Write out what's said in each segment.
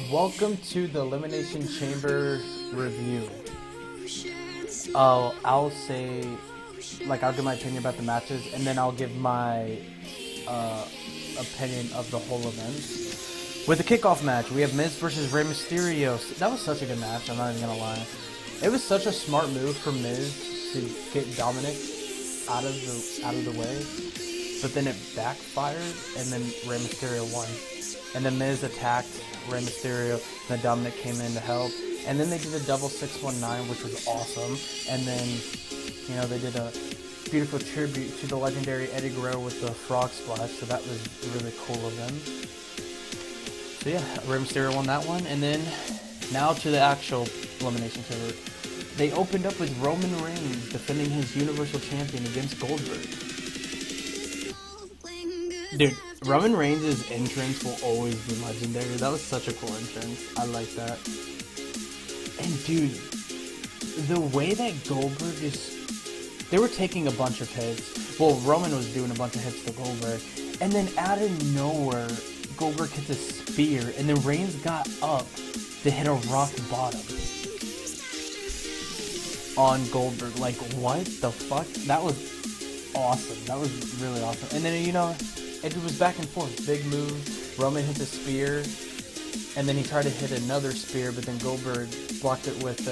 Welcome to the Elimination Chamber review. I'll say, I'll give my opinion about the matches, and then I'll give my uh, opinion of the whole event. With the kickoff match, we have Miz versus Rey Mysterio. That was such a good match, I'm not even gonna lie. It was such a smart move for Miz to get Dominic out of the way, but then it backfired, and then Rey Mysterio won. And then Miz attacked Rey Mysterio, and then Dominic came in to help. And then they did a double 619, which was awesome. And then, they did a beautiful tribute to the legendary Eddie Guerrero with the frog splash, so that was really cool of them. So yeah, Rey Mysterio won that one. And then, now to the actual Elimination Chamber. They opened up with Roman Reigns defending his Universal Champion against Goldberg. Dude, Roman Reigns' entrance will always be legendary. That was such a cool entrance. I like that. And dude, the way that Goldberg they were taking a bunch of hits. Well, Roman was doing a bunch of hits to Goldberg. And then out of nowhere, Goldberg hits a spear. And then Reigns got up to hit a rock bottom on Goldberg. Like, what the fuck? That was awesome. That was really awesome. And then, it was back and forth. Big move. Roman hit the spear, and then he tried to hit another spear, but then Goldberg blocked it with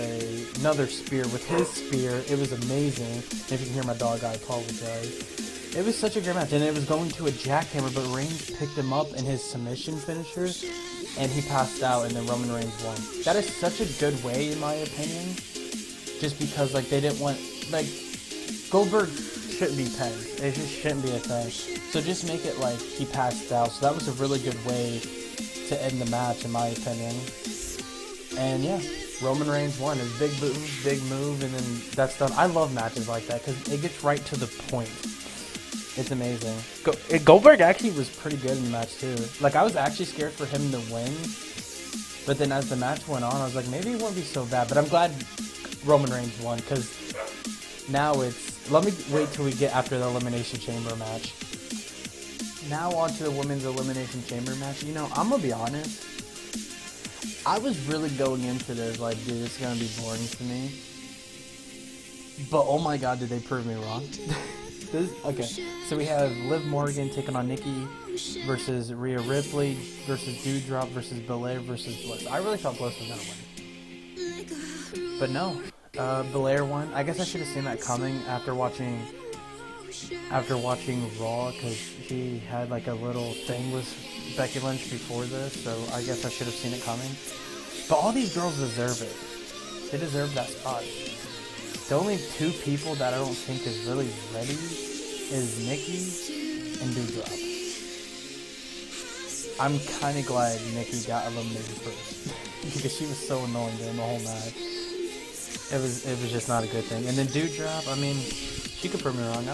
another spear with his spear. It was amazing. If you can hear my dog, I apologize. It was such a great match, and it was going to a jackhammer, but Reigns picked him up in his submission finisher, and he passed out, and then Roman Reigns won. That is such a good way, in my opinion, just because, they didn't want, Goldberg shouldn't be pegged. It just shouldn't be a thing. So just make it like he passed out. So that was a really good way to end the match, in my opinion. And yeah, Roman Reigns won. His big move, and then that's done. I love matches like that because it gets right to the point. It's amazing. Goldberg actually was pretty good in the match too. I was actually scared for him to win, but then as the match went on, I was like, maybe it won't be so bad. But I'm glad Roman Reigns won because now it's. Let me wait till we get after the Elimination Chamber match. Now on to the Women's Elimination Chamber match. I'm going to be honest. I was really going into this dude, it's going to be boring to me. But oh my god, did they prove me wrong. Okay, so we have Liv Morgan taking on Nikki versus Rhea Ripley versus Doudrop versus Belair versus Bliss. I really thought Bliss was going to win. But no. Belair won. I guess I should have seen that coming after watching Raw, because he had a little thing with Becky Lynch before this, so I guess I should have seen it coming. But all these girls deserve it. They deserve that spot. The only two people that I don't think is really ready is Nikki and Doudrop. I'm kind of glad Nikki got eliminated first because she was so annoying during the whole match. It was just not a good thing. And then Doudrop, I mean, she could prove me wrong.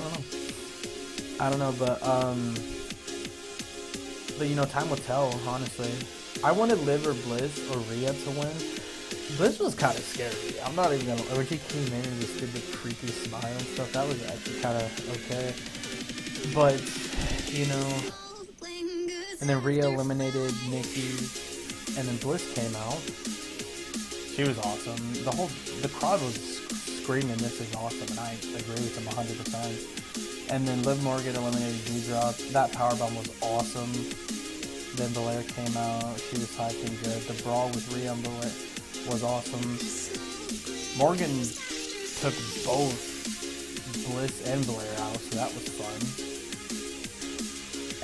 I don't know, but time will tell. Honestly, I wanted Liv or Bliss or Rhea to win. Bliss was kind of scary. I'm not even gonna. When she came in and just did the creepy smile and stuff, that was actually kind of okay. But and then Rhea eliminated Nikki, and then Bliss came out. She was awesome. The crowd was screaming, "This is awesome," and I agree with them 100%. And then Liv Morgan eliminated Doudrop. That powerbomb was awesome. Then Belair came out. She was hyping good. The brawl with Rhea and Belair was awesome. Morgan took both Bliss and Belair out, so that was fun.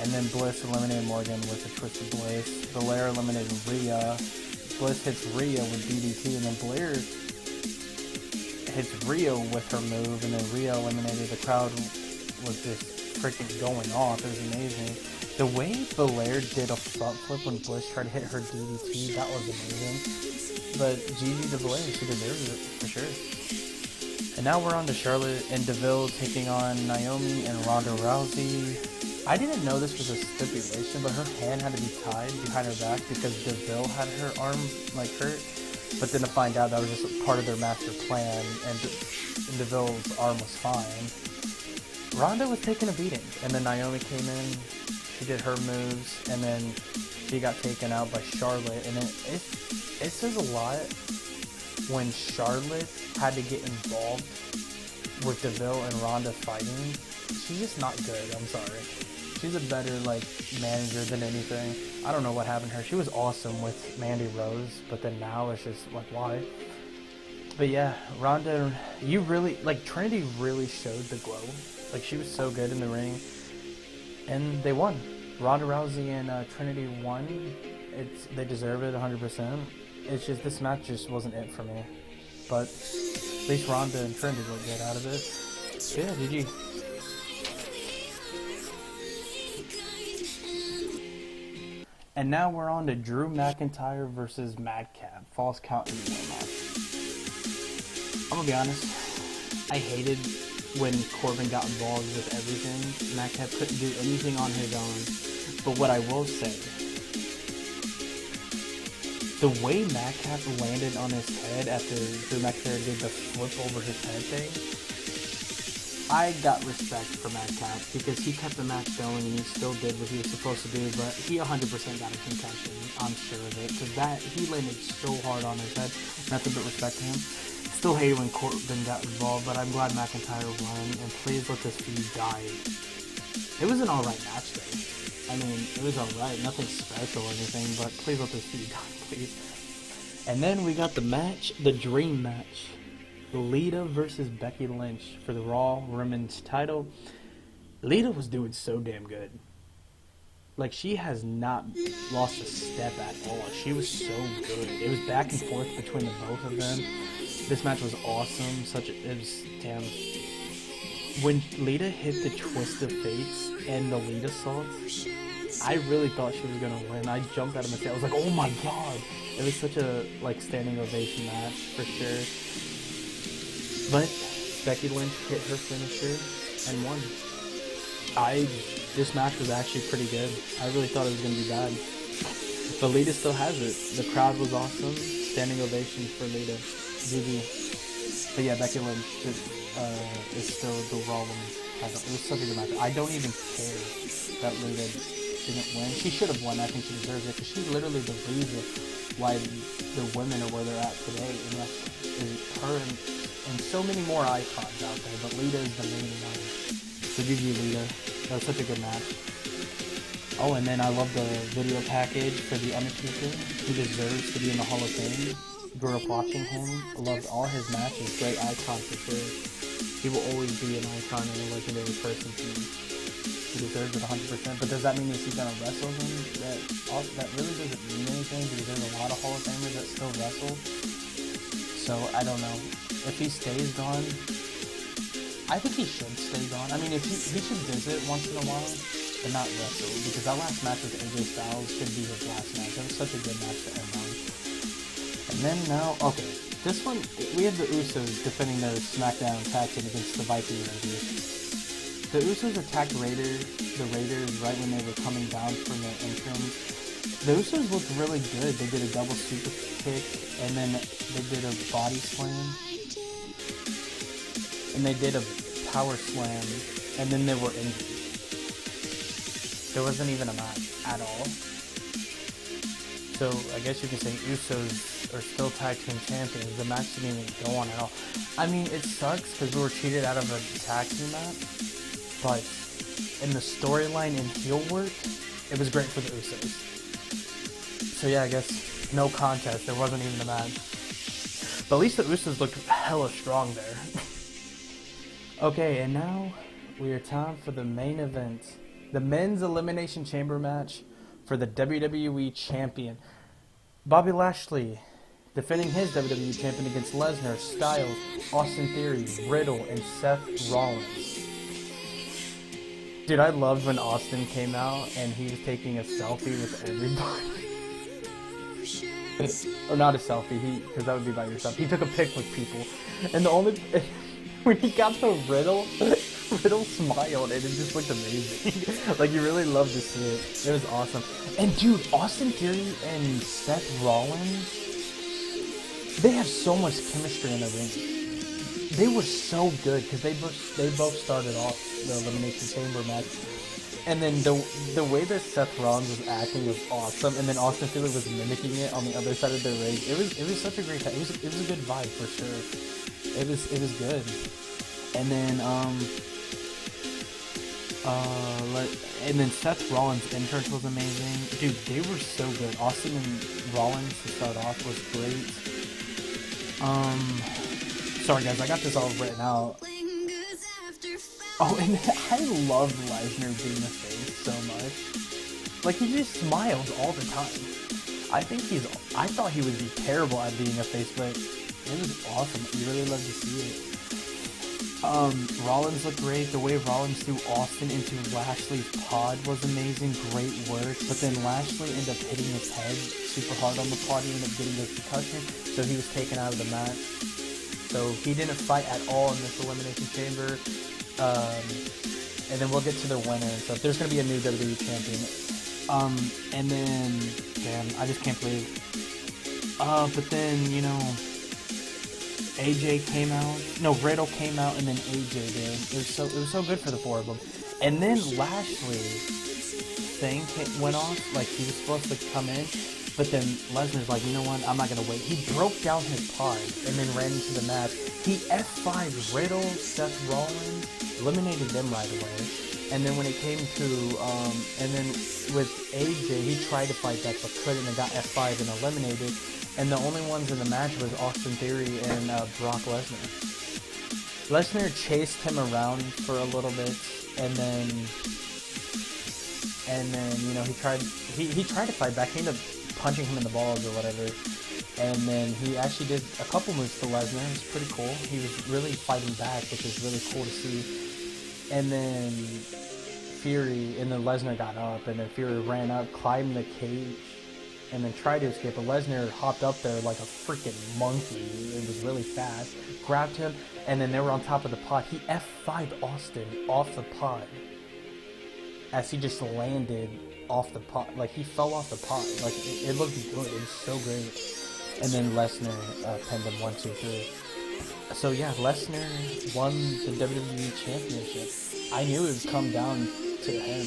And then Bliss eliminated Morgan with a twisted Bliss. Belair eliminated Rhea. Bliss hits Rhea with DDT, and then Blair hits Rhea with her move, and then Rhea eliminated. The crowd was just freaking going off. It was amazing. The way Belair did a front flip when Bliss tried to hit her DDT, that was amazing. But GG to Belair, she deserves it for sure. And now we're on to Charlotte and Deville taking on Naomi and Ronda Rousey. I didn't know this was a stipulation, but her hand had to be tied behind her back because Deville had her arm hurt. But then to find out that was just part of their master plan, and Deville's arm was fine. Ronda was taking a beating, and then Naomi came in. She did her moves, and then she got taken out by Charlotte. And it says a lot when Charlotte had to get involved with Deville and Ronda fighting. She's just not good. I'm sorry. She's a better manager than anything. I don't know what happened to her. She was awesome with Mandy Rose, but then now it's just why? But yeah, Ronda, you really Trinity really showed the glow. She was so good in the ring, and they won. Ronda Rousey and Trinity won. They deserve it 100%. It's just this match just wasn't it for me. But at least Ronda and Trinity looked good out of it. Yeah, GG. And now we're on to Drew McIntyre versus Madcap. Falls count anywhere match. I'm gonna be honest. I hated when Corbin got involved with everything. Madcap couldn't do anything on his own. But what I will say, the way Madcap landed on his head after Drew McIntyre did the flip over his head thing, I got respect for Madcap because he kept the match going and he still did what he was supposed to do, but he 100% got a concussion, I'm sure of it, because he landed so hard on his head. Nothing but respect to him. Still hated when Corbin got involved, but I'm glad McIntyre won, and please let this feud die. It was an alright match though. I mean, it was alright, nothing special or anything, but please let this feud die, please. And then we got the match, the dream match. Lita versus Becky Lynch for the Raw Women's title. Lita was doing so damn good. She has not lost a step at all. She was so good. It was back and forth between the both of them. This match was awesome. Damn. When Lita hit the twist of fates and the Lita salt, I really thought she was gonna win. I jumped out of my seat. I was like, oh my god. It was such a standing ovation match for sure. But Becky Lynch hit her finisher and won. This match was actually pretty good. I really thought it was going to be bad. But Lita still has it. The crowd was awesome. Standing ovation for Lita. GG. But yeah, Becky Lynch is still the Raw Women's title. It was such a good match. I don't even care that Lita didn't win. She should have won. I think she deserves it because she's literally the reason why the women are where they're at today. And that's her and so many more icons out there, but Lita is the main one. So GG Lita. That was such a good match. Oh, and then I love the video package for The Undertaker. He deserves to be in the Hall of Fame. Grew up watching him. Loved all his matches. Great icon for sure. He will always be an icon and a legendary person to me. He deserves it 100%. But does that mean he's going to wrestle him? That really doesn't mean anything because there's a lot of Hall of Famers that still wrestle. So I don't know. If he stays gone, I think he should stay gone. I mean, if he should visit once in a while, but not wrestle, because that last match with AJ Styles should be his last match. That was such a good match to end on. And then now, okay, this one, we have the Usos defending their SmackDown tag team against the Viking Raiders. The Usos attacked the Raiders right when they were coming down from their entrance. The Usos looked really good. They did a double super kick, and then they did a body slam, and they did a power slam, and then they were injured. There wasn't even a match at all. So I guess you can say Usos are still tag team champions. The match didn't even go on at all. I mean, it sucks because we were cheated out of a tag team match, but in the storyline and heel work, it was great for the Usos. So yeah, I guess no contest. There wasn't even a match. But at least the Usos looked hella strong there. Okay, and now we are time for the main event. The men's Elimination Chamber match for the WWE Champion. Bobby Lashley defending his WWE Champion against Lesnar, Styles, Austin Theory, Riddle, and Seth Rollins. Dude, I loved when Austin came out and he was taking a selfie with everybody. Or not a selfie, because that would be by yourself. He took a pic with people. And when he got to Riddle, Riddle smiled and it just looked amazing. You really loved to see it. It was awesome. And dude, Austin Theory and Seth Rollins, they have so much chemistry in the ring. They were so good because they both started off the Elimination Chamber match. And then the way that Seth Rollins was acting was awesome, and then Austin Theory was mimicking it on the other side of the ring. It was such a great time. It was a good vibe for sure. It was good. And then and then Seth Rollins' entrance was amazing. Dude, they were so good. Austin and Rollins to start off was great. Sorry guys, I got this all written out. Oh, and I love Lesnar being a face so much. Like, he just smiles all the time. I thought he would be terrible at being a face, but it was awesome. You really love to see it. Rollins looked great. The way Rollins threw Austin into Lashley's pod was amazing. Great work. But then Lashley ended up hitting his head super hard on the pod. He ended up getting a concussion, so he was taken out of the match. So he didn't fight at all in this Elimination Chamber. And then we'll get to the winner and stuff. There's going to be a new WWE champion. And then, damn, I just can't believe. But then, you know, AJ came out. No, Riddle came out, and then AJ did. It was so good for the four of them. And then Lashley's thing went off. Like, he was supposed to come in, but then Lesnar's like, you know what? I'm not gonna wait. He broke down his pod and then ran into the match. He F5'd Riddle, Seth Rollins, eliminated them right away. And then when it came to, and then with AJ, he tried to fight back but couldn't and got F5 and eliminated. And the only ones in the match was Austin Theory and Brock Lesnar. Lesnar chased him around for a little bit, and then you know, he tried to fight back. He ended up punching him in the balls or whatever. And then he actually did a couple moves to Lesnar. It was pretty cool. He was really fighting back, which is really cool to see. And then Lesnar got up, and then Fury ran up, climbed the cage, and then tried to escape. But Lesnar hopped up there like a freaking monkey. It was really fast. Grabbed him, and then they were on top of the pod. He F5'd Austin off the pod as he just landed off the pod. Like, he fell off the pod. Like, it looked good. It was so great. And then Lesnar pinned him 1, 2, 3. So yeah, Lesnar won the WWE Championship. I knew it would come down to him,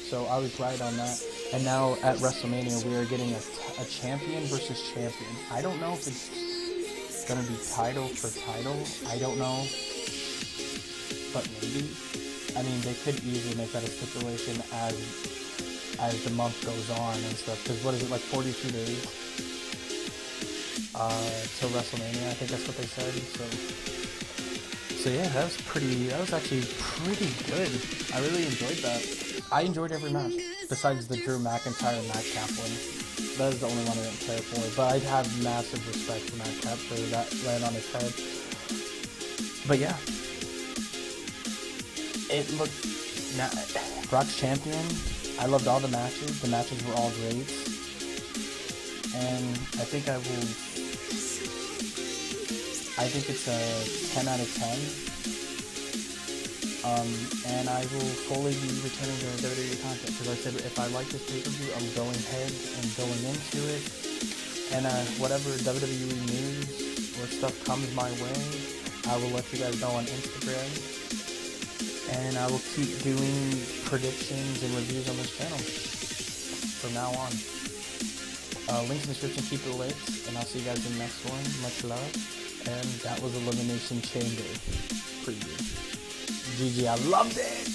so I was right on that. And now at WrestleMania, we are getting a champion versus champion. I don't know if it's gonna be title for title. I don't know, but maybe. I mean, they could easily make that a stipulation as the month goes on and stuff. Because what is it, like 42 days till WrestleMania? I think that's what they said. So yeah, that was actually pretty good. I really enjoyed that. I enjoyed every match, besides the Drew McIntyre and Madcap one. That is the only one I didn't care for. But I have massive respect for Madcap for that land on his head. But yeah, it looked... Brock's champion. I loved all the matches. The matches were all great. And I think it's a 10 out of 10. And I will fully be returning to WWE content, because I said if I like this pay-per-view, I'm going ahead and going into it. And whatever WWE news or stuff comes my way, I will let you guys know on Instagram. And I will keep doing predictions and reviews on this channel from now on. Link in the description, keep it lit, and I'll see you guys in the next one. Much love. And that was Elimination Chamber preview. GG, I loved it!